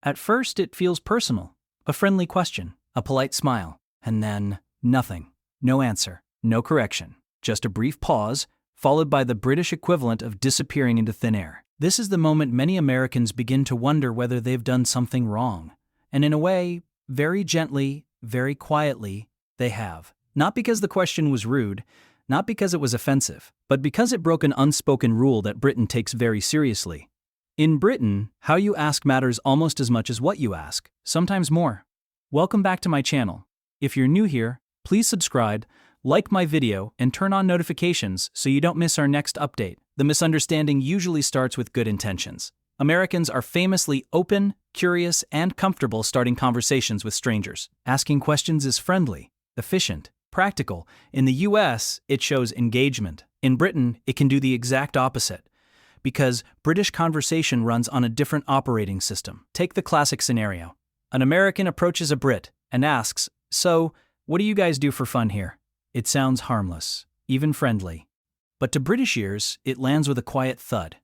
At first, it feels personal. A friendly question, a polite smile, and then nothing. No answer, no correction. Just a brief pause, followed by the British equivalent of disappearing into thin air. This is the moment many Americans begin to wonder whether they've done something wrong. And in a way, very gently, very quietly, they have. Not because the question was rude, not because it was offensive, but because it broke an unspoken rule that Britain takes very seriously. In Britain, how you ask matters almost as much as what you ask, sometimes more. Welcome back to my channel. If you're new here, please subscribe, like my video, and turn on notifications so you don't miss our next update. The misunderstanding usually starts with good intentions. Americans are famously open, curious, and comfortable starting conversations with strangers. Asking questions is friendly, efficient, practical. In the US, it shows engagement. In Britain, it can do the exact opposite, because British conversation runs on a different operating system. Take the classic scenario. An American approaches a Brit and asks, "So, what do you guys do for fun here?" It sounds harmless, even friendly. But to British ears, it lands with a quiet thud.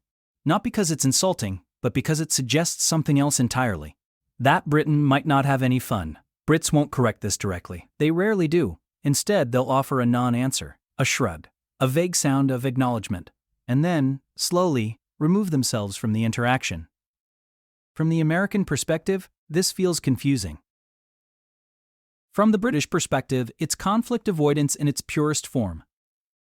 Not because it's insulting, but because it suggests something else entirely. That Briton might not have any fun. Brits won't correct this directly. They rarely do. Instead, they'll offer a non-answer, a shrug, a vague sound of acknowledgement, and then, slowly, remove themselves from the interaction. From the American perspective, this feels confusing. From the British perspective, it's conflict avoidance in its purest form.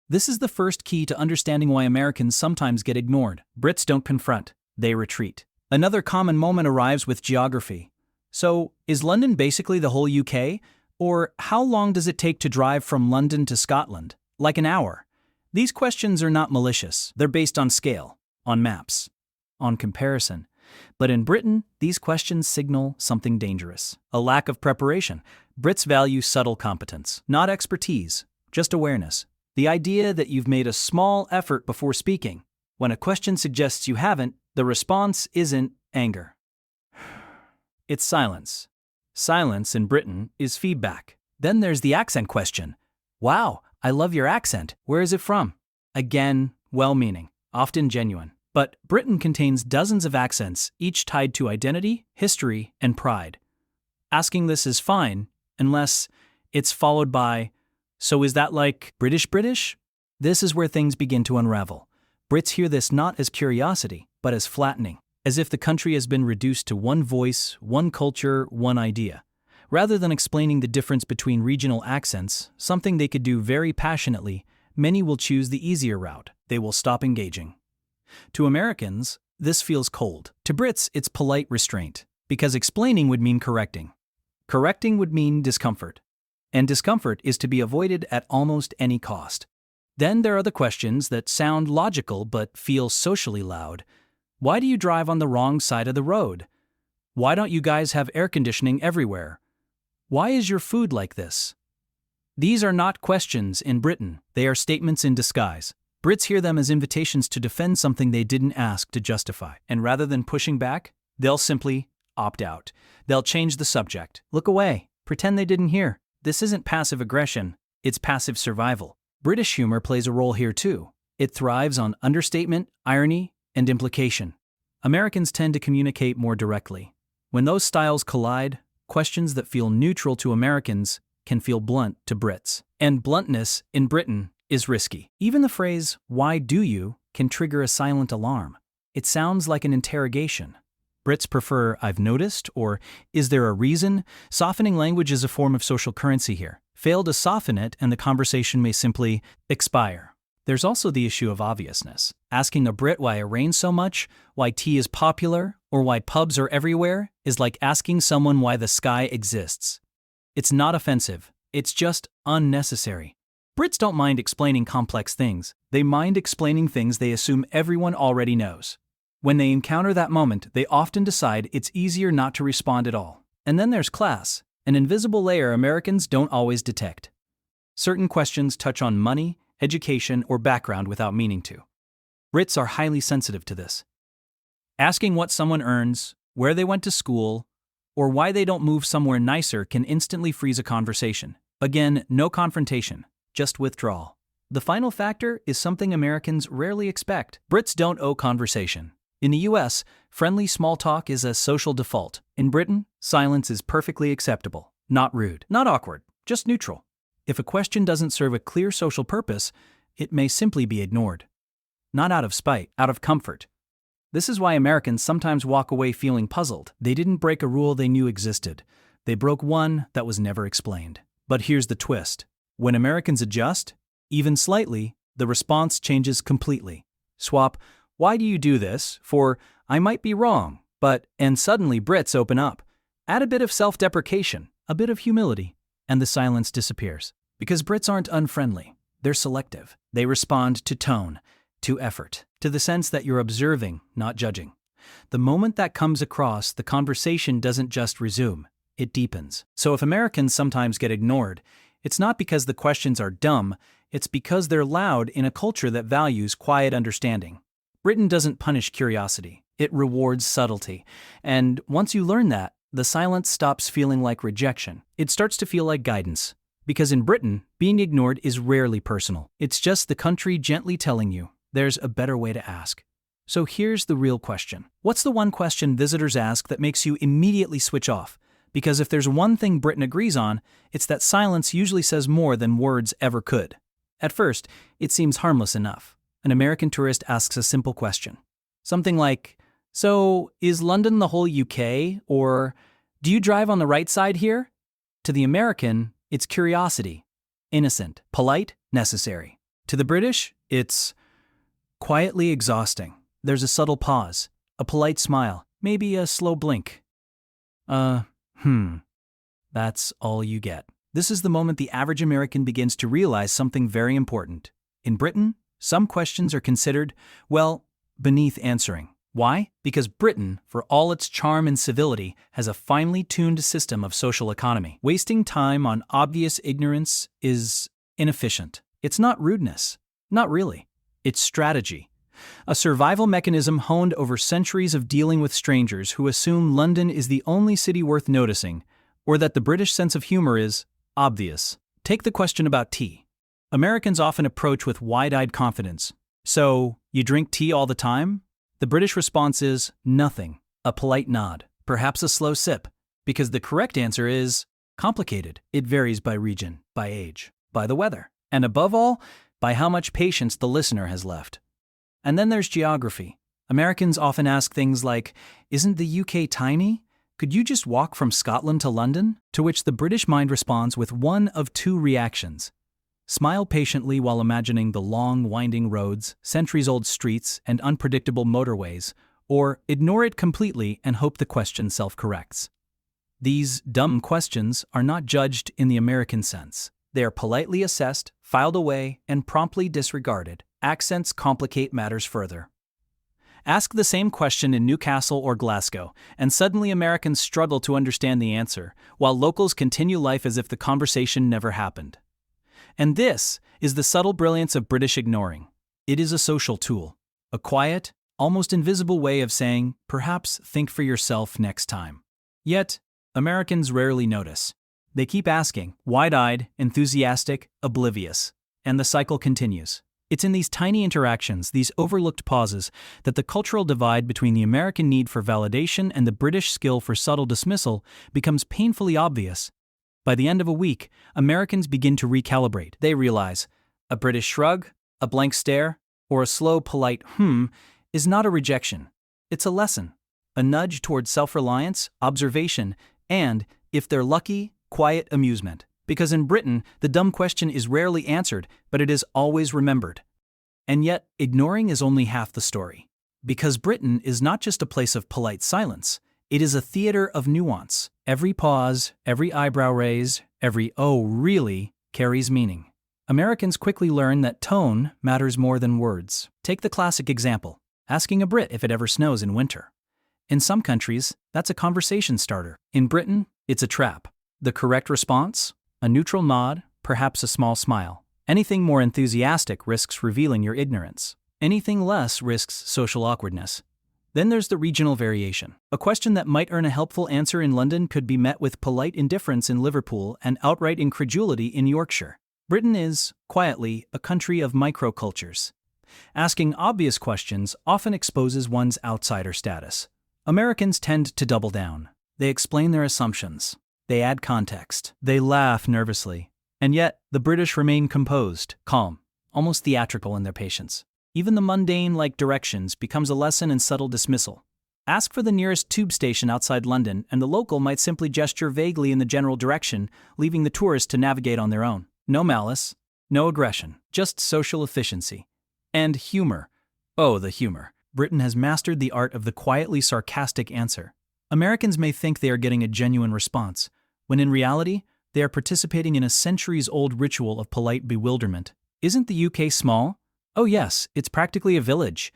This is the first key to understanding why Americans sometimes get ignored. Brits don't confront, they retreat. Another common moment arrives with geography. So, is London basically the whole UK? Or how long does it take to drive from London to Scotland? Like an hour. These questions are not malicious. They're based on scale, on maps, on comparison. But in Britain, these questions signal something dangerous. A lack of preparation. Brits value subtle competence, not expertise, just awareness. The idea that you've made a small effort before speaking. When a question suggests you haven't, the response isn't anger. It's silence. Silence in Britain is feedback. Then there's the accent question. "Wow, I love your accent. Where is it from?" Again, well-meaning, often genuine. But Britain contains dozens of accents, each tied to identity, history, and pride. Asking this is fine, unless it's followed by, "So is that like British? This is where things begin to unravel. Brits hear this not as curiosity, but as flattening, as if the country has been reduced to one voice, one culture, one idea. Rather than explaining the difference between regional accents, something they could do very passionately, many will choose the easier route. They will stop engaging. To Americans, this feels cold. To Brits, it's polite restraint, because explaining would mean correcting. Correcting would mean discomfort. And discomfort is to be avoided at almost any cost. Then there are the questions that sound logical but feel socially loud. Why do you drive on the wrong side of the road? Why don't you guys have air conditioning everywhere? Why is your food like this? These are not questions in Britain, they are statements in disguise. Brits hear them as invitations to defend something they didn't ask to justify. And rather than pushing back, they'll simply opt out. They'll change the subject, look away, pretend they didn't hear. This isn't passive aggression, it's passive survival. British humor plays a role here too. It thrives on understatement, irony, and implication. Americans tend to communicate more directly. When those styles collide, questions that feel neutral to Americans can feel blunt to Brits. And bluntness, in Britain, is risky. Even the phrase, "Why do you?" can trigger a silent alarm. It sounds like an interrogation. Brits prefer "I've noticed" or "Is there a reason?" Softening language is a form of social currency here. Fail to soften it and the conversation may simply expire. There's also the issue of obviousness. Asking a Brit why it rains so much, why tea is popular, or why pubs are everywhere is like asking someone why the sky exists. It's not offensive, it's just unnecessary. Brits don't mind explaining complex things, they mind explaining things they assume everyone already knows. When they encounter that moment, they often decide it's easier not to respond at all. And then there's class, an invisible layer Americans don't always detect. Certain questions touch on money, education, or background without meaning to. Brits are highly sensitive to this. Asking what someone earns, where they went to school, or why they don't move somewhere nicer can instantly freeze a conversation. Again, no confrontation, just withdrawal. The final factor is something Americans rarely expect. Brits don't owe conversation. In the US, friendly small talk is a social default. In Britain, silence is perfectly acceptable. Not rude, not awkward, just neutral. If a question doesn't serve a clear social purpose, it may simply be ignored. Not out of spite, out of comfort. This is why Americans sometimes walk away feeling puzzled. They didn't break a rule they knew existed. They broke one that was never explained. But here's the twist. When Americans adjust, even slightly, the response changes completely. Swap, "Why do you do this?" for "I might be wrong, but," and suddenly Brits open up. Add a bit of self-deprecation, a bit of humility, and the silence disappears. Because Brits aren't unfriendly. They're selective. They respond to tone, to effort, to the sense that you're observing, not judging. The moment that comes across, the conversation doesn't just resume, it deepens. So if Americans sometimes get ignored, it's not because the questions are dumb, it's because they're loud in a culture that values quiet understanding. Britain doesn't punish curiosity, it rewards subtlety. And once you learn that, the silence stops feeling like rejection. It starts to feel like guidance. Because in Britain, being ignored is rarely personal. It's just the country gently telling you, there's a better way to ask. So here's the real question. What's the one question visitors ask that makes you immediately switch off? Because if there's one thing Britain agrees on, it's that silence usually says more than words ever could. At first, it seems harmless enough. An American tourist asks a simple question. Something like, "So, is London the whole UK?" Or, "Do you drive on the right side here?" To the American, it's curiosity. Innocent, polite, necessary. To the British, it's quietly exhausting. There's a subtle pause, a polite smile, maybe a slow blink. That's all you get. This is the moment the average American begins to realize something very important. In Britain, some questions are considered, well, beneath answering. Why? Because Britain, for all its charm and civility, has a finely tuned system of social economy. Wasting time on obvious ignorance is inefficient. It's not rudeness. Not really. It's strategy. A survival mechanism honed over centuries of dealing with strangers who assume London is the only city worth noticing, or that the British sense of humor is obvious. Take the question about tea. Americans often approach with wide-eyed confidence. "So, you drink tea all the time?" The British response is nothing, a polite nod, perhaps a slow sip, because the correct answer is complicated. It varies by region, by age, by the weather, and above all, by how much patience the listener has left. And then there's geography. Americans often ask things like, "Isn't the UK tiny? Could you just walk from Scotland to London?" To which the British mind responds with one of two reactions. Smile patiently while imagining the long, winding roads, centuries-old streets, and unpredictable motorways, or ignore it completely and hope the question self-corrects. These dumb questions are not judged in the American sense. They are politely assessed, filed away, and promptly disregarded. Accents complicate matters further. Ask the same question in Newcastle or Glasgow, and suddenly Americans struggle to understand the answer, while locals continue life as if the conversation never happened. And this is the subtle brilliance of British ignoring. It is a social tool, a quiet, almost invisible way of saying, perhaps think for yourself next time. Yet, Americans rarely notice. They keep asking, wide-eyed, enthusiastic, oblivious, and the cycle continues. It's in these tiny interactions, these overlooked pauses, that the cultural divide between the American need for validation and the British skill for subtle dismissal becomes painfully obvious. By the end of a week, Americans begin to recalibrate. They realize a British shrug, a blank stare, or a slow, polite is not a rejection. It's a lesson, a nudge toward self-reliance, observation, and, if they're lucky, quiet amusement. Because in Britain, the dumb question is rarely answered, but it is always remembered. And yet, ignoring is only half the story. Because Britain is not just a place of polite silence, it is a theater of nuance. Every pause, every eyebrow raise, every "oh, really" carries meaning. Americans quickly learn that tone matters more than words. Take the classic example, asking a Brit if it ever snows in winter. In some countries, that's a conversation starter. In Britain, it's a trap. The correct response? A neutral nod, perhaps a small smile. Anything more enthusiastic risks revealing your ignorance. Anything less risks social awkwardness. Then there's the regional variation. A question that might earn a helpful answer in London could be met with polite indifference in Liverpool and outright incredulity in Yorkshire. Britain is, quietly, a country of microcultures. Asking obvious questions often exposes one's outsider status. Americans tend to double down. They explain their assumptions. They add context. They laugh nervously. And yet, the British remain composed, calm, almost theatrical in their patience. Even the mundane, like directions, becomes a lesson in subtle dismissal. Ask for the nearest tube station outside London, and the local might simply gesture vaguely in the general direction, leaving the tourist to navigate on their own. No malice, no aggression, just social efficiency. And humor. Oh, the humor. Britain has mastered the art of the quietly sarcastic answer. Americans may think they are getting a genuine response, when in reality, they are participating in a centuries-old ritual of polite bewilderment. Isn't the UK small? Oh yes, it's practically a village.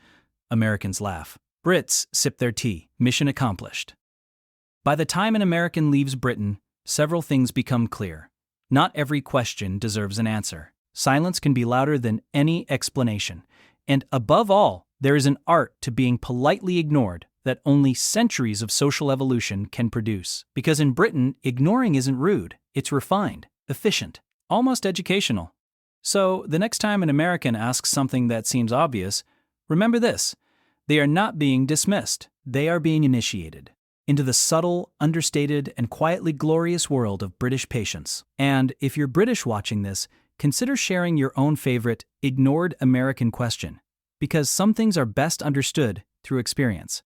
Americans laugh. Brits sip their tea. Mission accomplished. By the time an American leaves Britain, several things become clear. Not every question deserves an answer. Silence can be louder than any explanation. And above all, there is an art to being politely ignored that only centuries of social evolution can produce. Because in Britain, ignoring isn't rude, it's refined, efficient, almost educational. So, the next time an American asks something that seems obvious, remember this: they are not being dismissed, they are being initiated into the subtle, understated, and quietly glorious world of British patience. And if you're British watching this, consider sharing your own favorite ignored American question, because some things are best understood through experience.